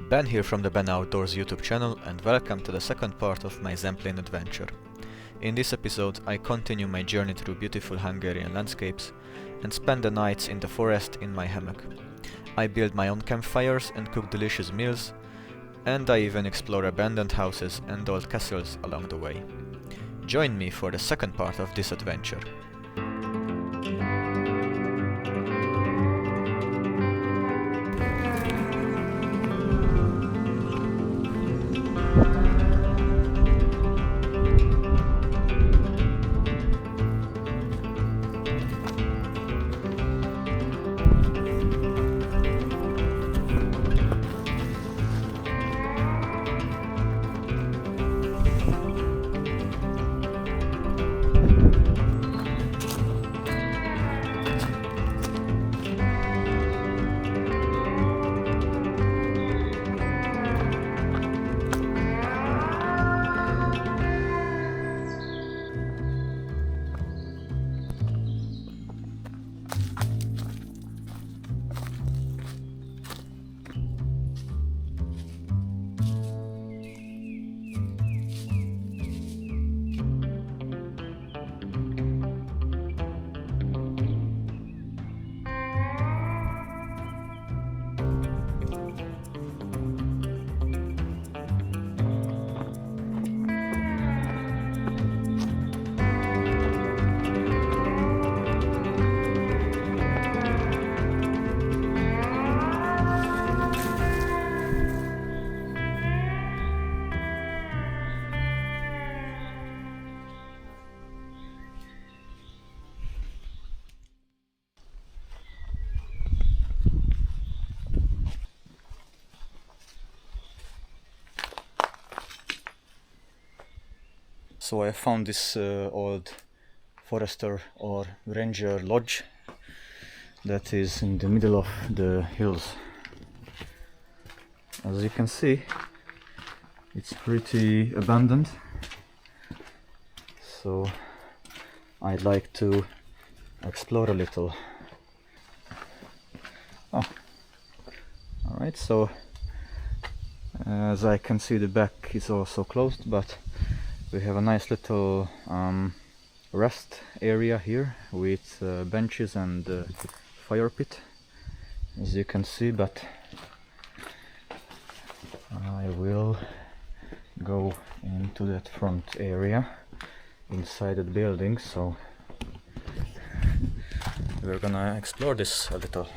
Ben here from the Ben Outdoors YouTube channel, and welcome to the second part of my Zemplén adventure. In this episode I continue my journey through beautiful Hungarian landscapes and spend the nights in the forest in my hammock. I build my own campfires and cook delicious meals, and I even explore abandoned houses and old castles along the way. Join me for the second part of this adventure. So I found this old forester or ranger lodge that is in the middle of the hills. As you can see, it's pretty abandoned, so I'd like to explore a little. Alright, so as I can see, the back is also closed, but we have a nice little rest area here with benches and fire pit, as you can see, but I will go into that front area inside the building, so we're gonna explore this a little.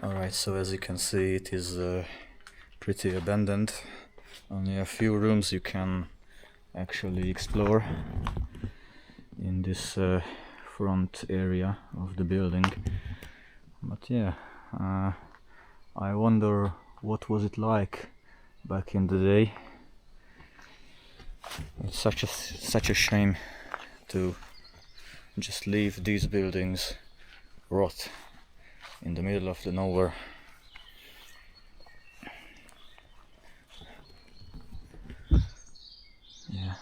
Alright, so as you can see, it is pretty abandoned. Only a few rooms you can actually explore in this front area of the building. But yeah, I wonder what was it like back in the day. It's such a shame to just leave these buildings rot in the middle of the nowhere. Yeah.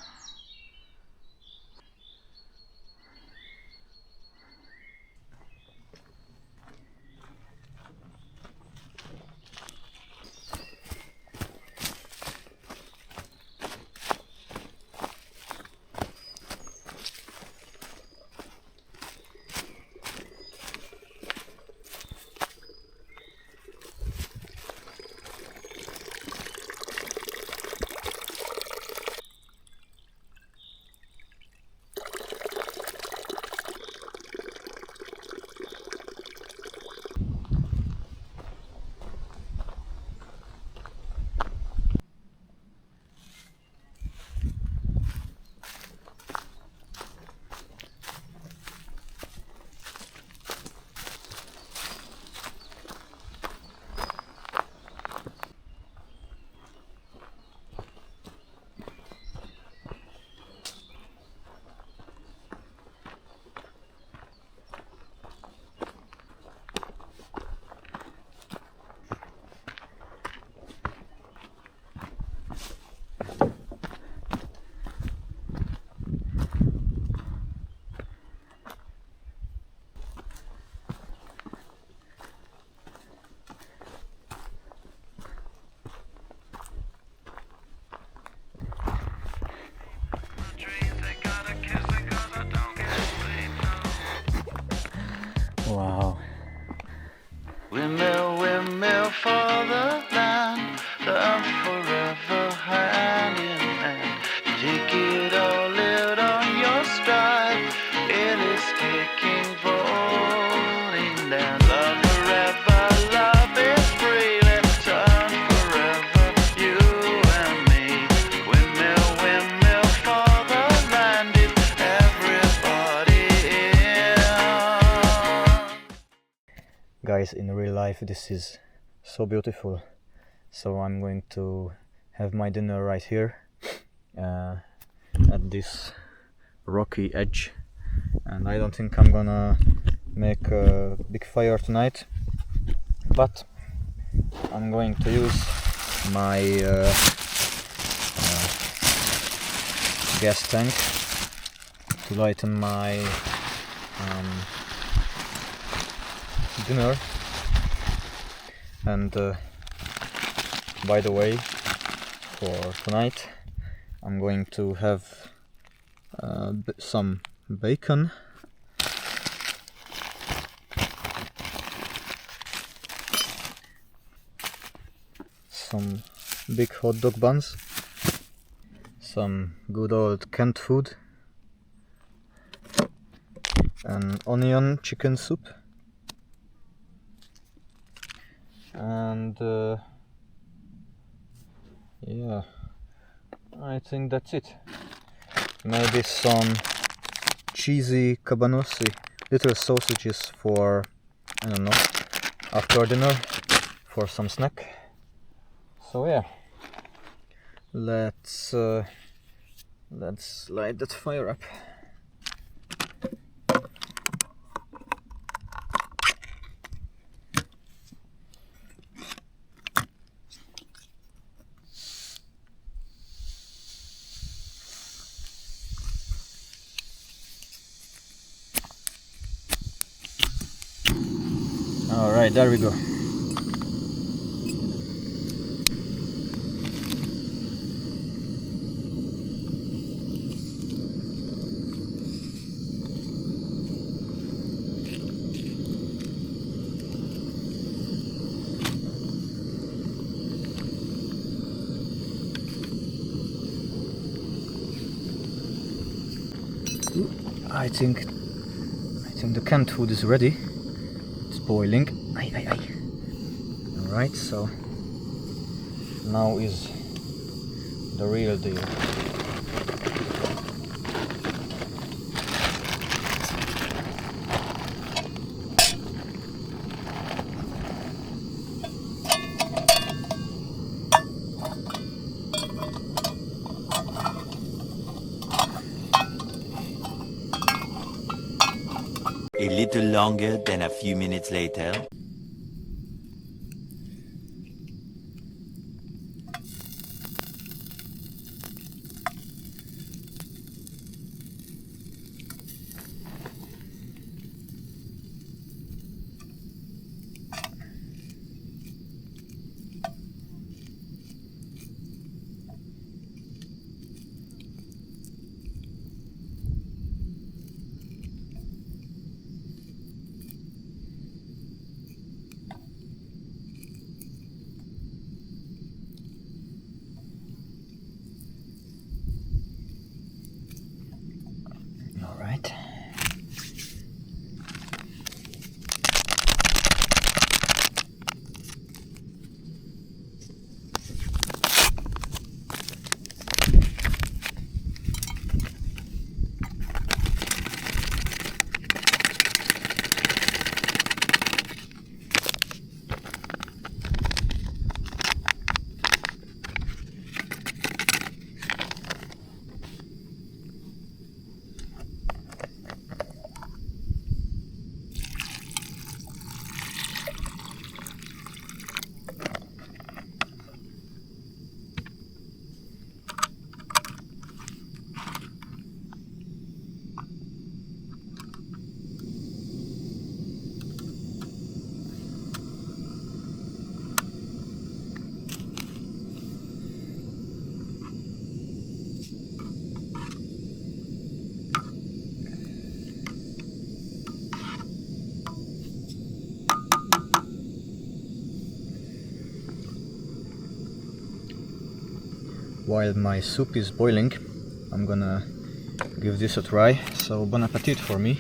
Windmill, windmill for the land, and forever hand in hand. Take it all out on your stride, it is taking falling down. Love forever, love is free, let's turn forever, you and me. Windmill, windmill for the land, is everybody in? Guys, in real life this is so beautiful, so I'm going to have my dinner right here at this rocky edge, and I don't think I'm gonna make a big fire tonight, but I'm going to use my gas tank to lighten my dinner. And by the way, for tonight I'm going to have some bacon, some big hot dog buns, some good old canned food, an onion chicken soup, and yeah, I think that's it. Maybe some cheesy cabanossi, little sausages for, I don't know, after dinner, for some snack. So yeah, let's light that fire up. Alright, there we go. I think the canned food is ready. It's boiling. Aye, aye, aye. Alright, so now is the real deal. A little longer than a few minutes later. while my soup is boiling, I'm gonna give this a try. So bon appetit for me.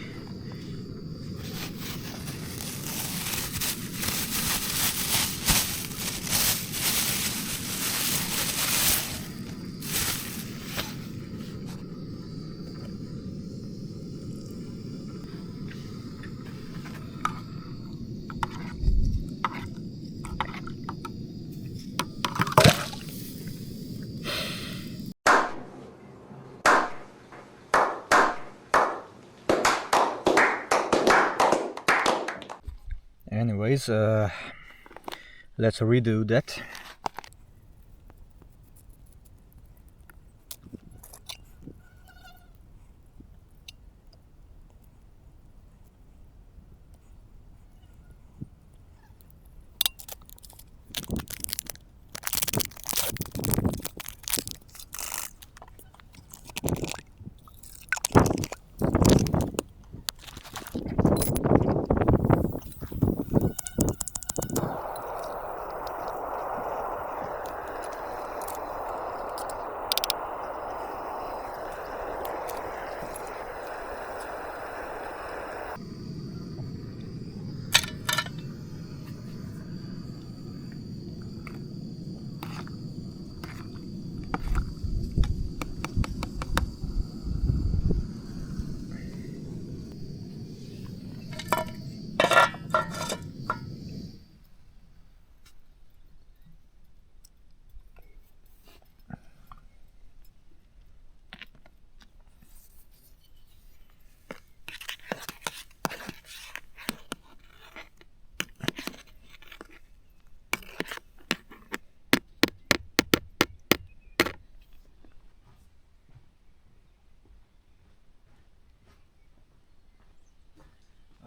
Anyways, let's redo that.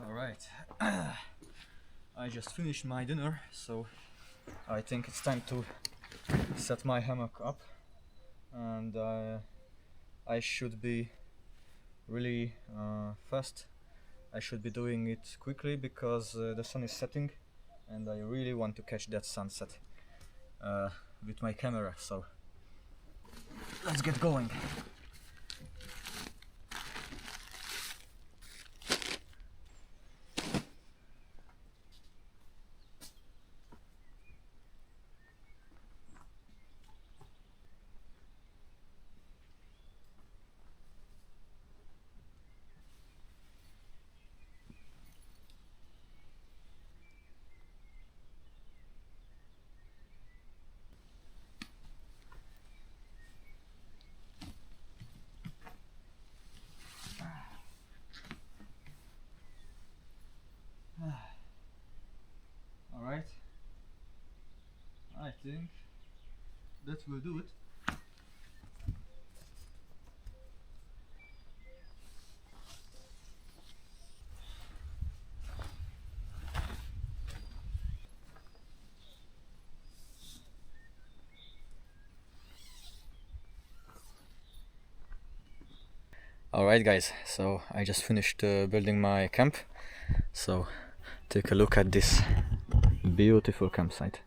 Alright, I just finished my dinner, so I think it's time to set my hammock up, and I should be really fast. I should be doing it quickly because the sun is setting and I really want to catch that sunset with my camera, so let's get going. Alright, I think that will do it. Alright guys, so I just finished building my camp, so take a look at this beautiful campsite.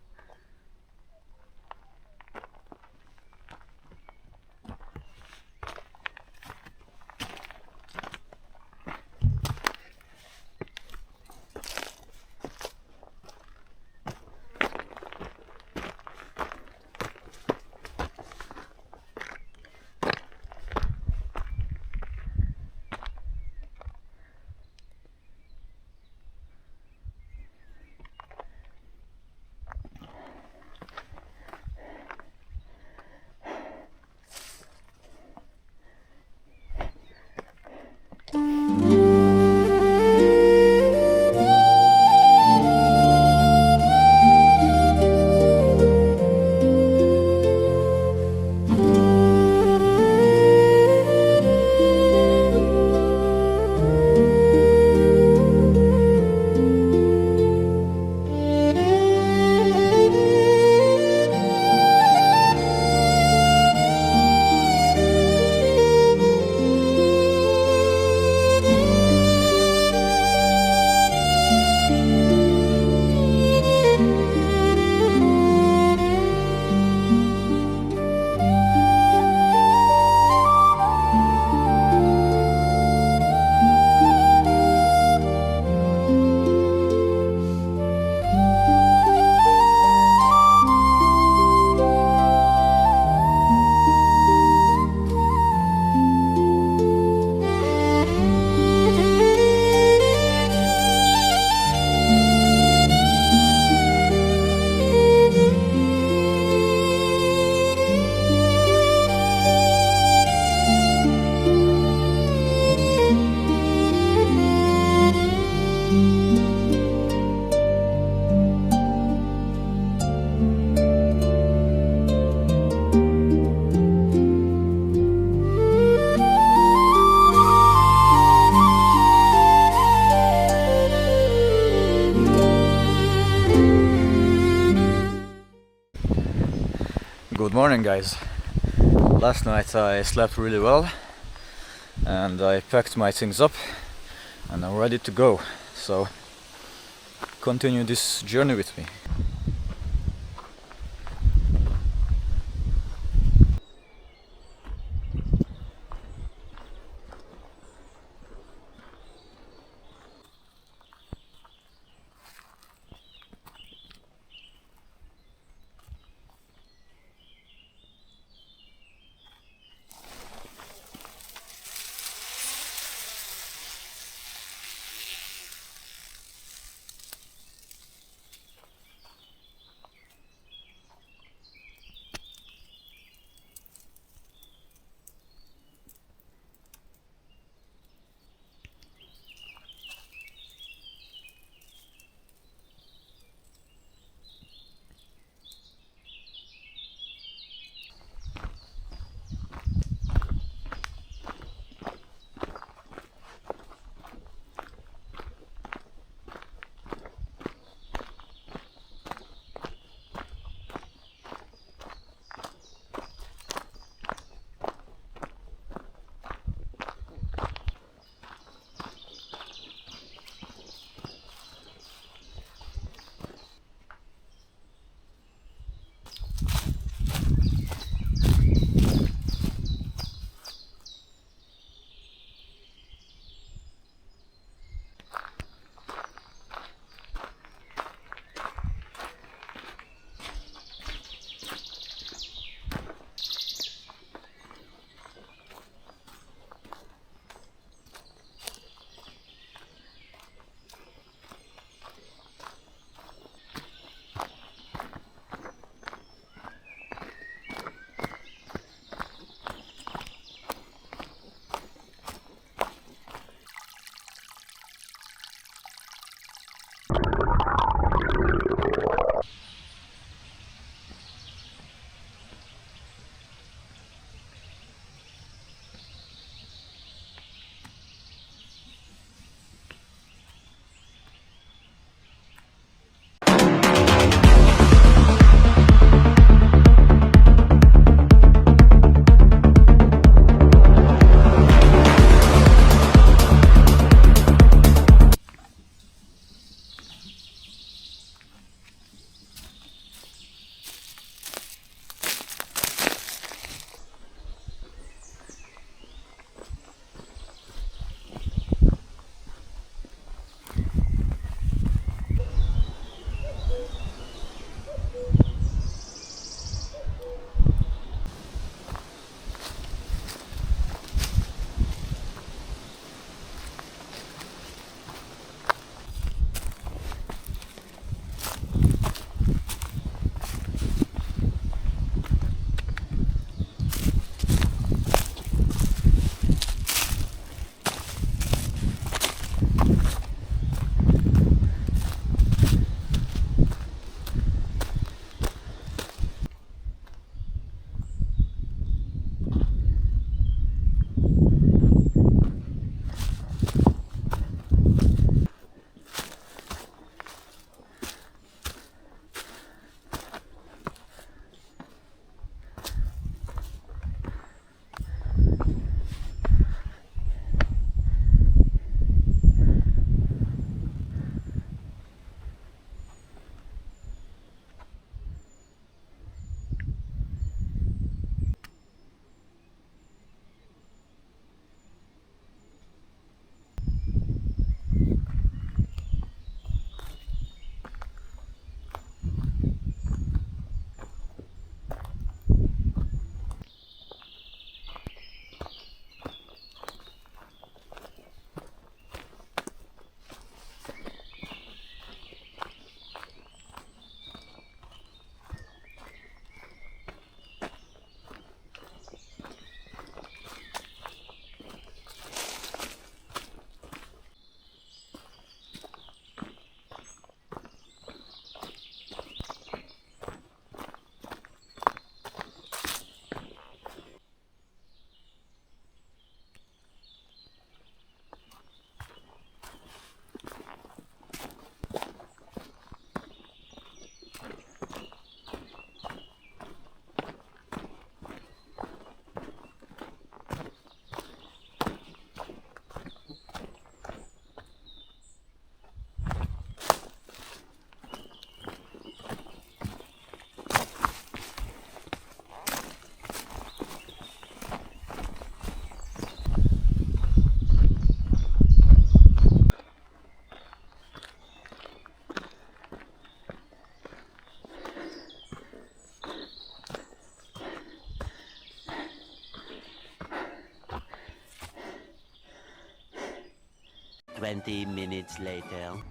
Good morning, guys. Last night I slept really well and I packed my things up and I'm ready to go. So continue this journey with me. 20 minutes later.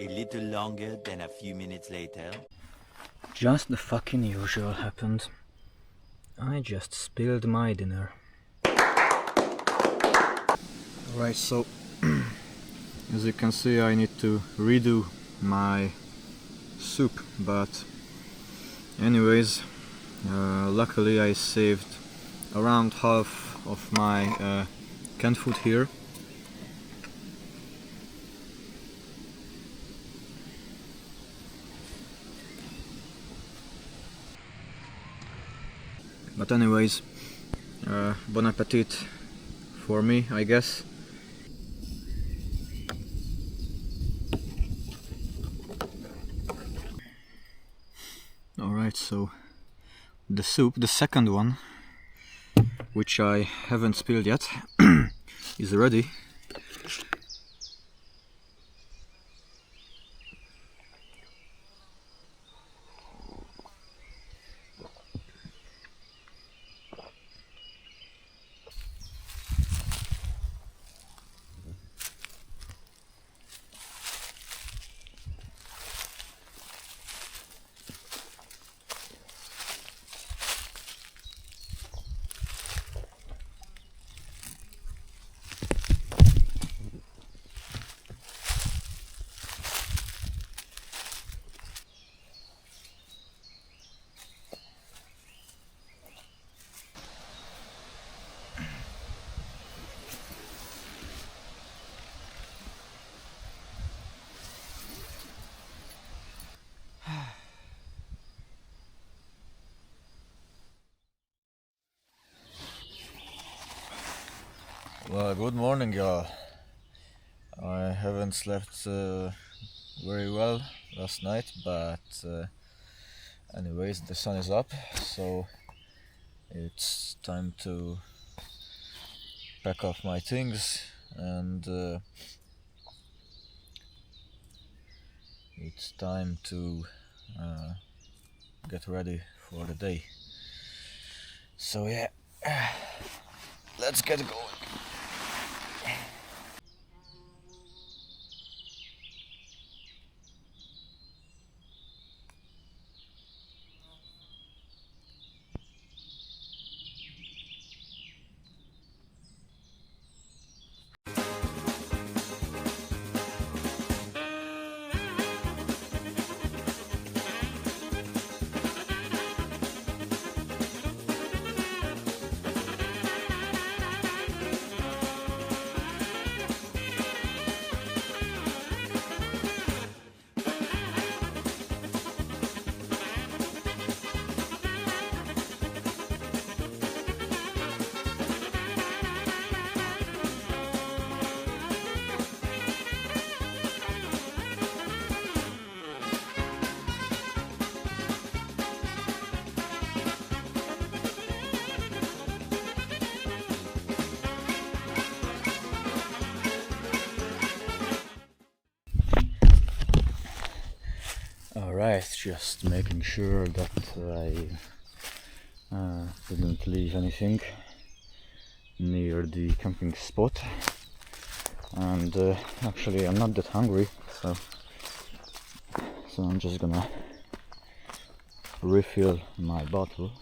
A little longer than a few minutes later. Just the fucking usual happened. I just spilled my dinner. Alright, so as you can see, I need to redo my soup, but anyways, luckily I saved around half of my canned food here. But anyways, bon appetit for me, I guess. Alright, so the soup, the second one, which I haven't spilled yet, is ready. Well, good morning, y'all. I haven't slept very well last night, but anyways, the sun is up, so it's time to pack up my things and it's time to get ready for the day. So yeah, let's get going. Alright, just making sure that I didn't leave anything near the camping spot, and actually I'm not that hungry, so I'm just gonna refill my bottle.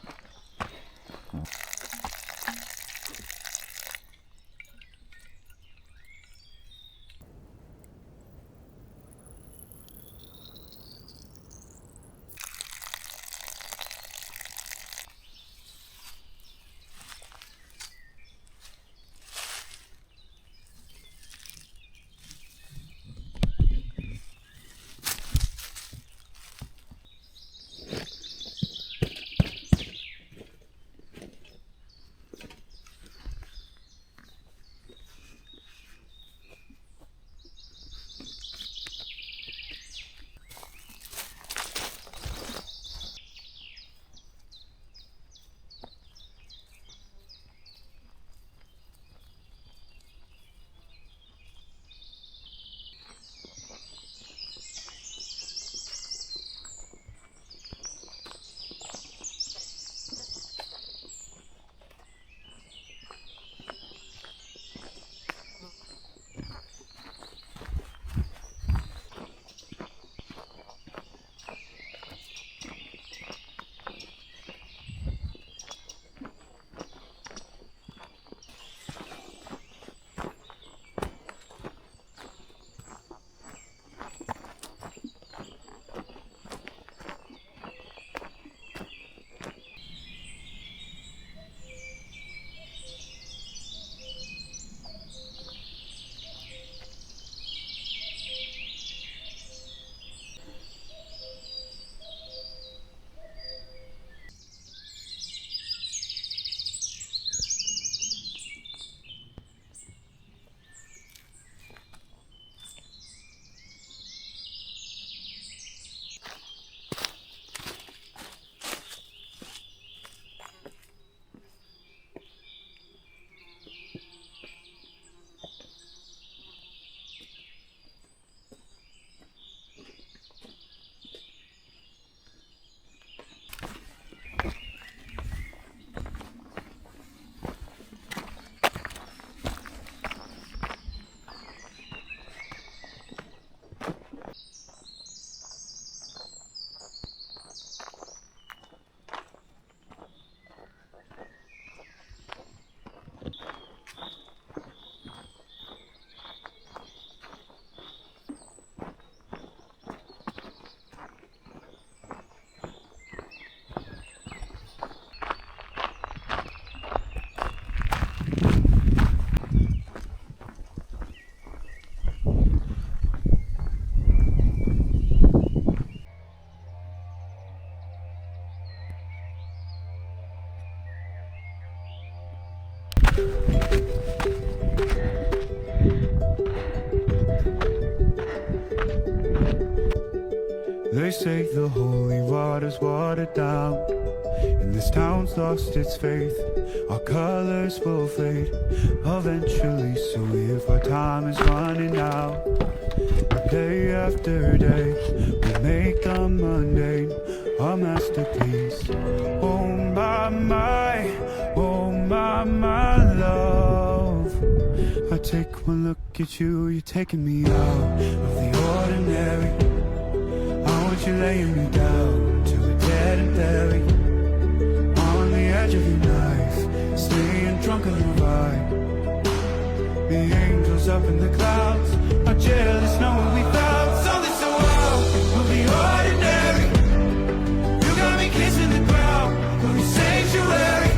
They say the holy water's watered down, and this town's lost its faith. Our colors will fade eventually, so if our time is running out, day after day we make the mundane a masterpiece. Oh my, oh my love, I take one look at you, you're taking me out of the ordinary. I want you laying me down to a dead and buried on the edge of your knife, staying drunk on the vibe. The angels up in the clouds are jealous knowing we found something so wild of the ordinary. You got me kissing the ground of your sanctuary.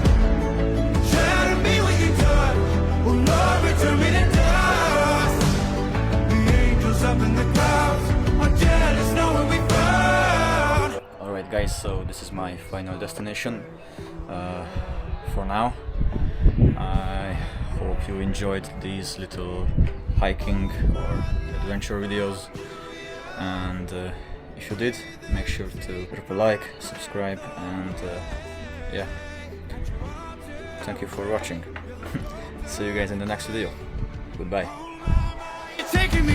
Shadow me when you touch, oh Lord, return me to dust. The angels up in the clouds are jealous knowing we found. Alright guys, so this is my final destination for now. I hope you enjoyed these little hiking or adventure videos, and if you did, make sure to drop a like, subscribe, and yeah, thank you for watching. See you guys in the next video. Goodbye. You're taking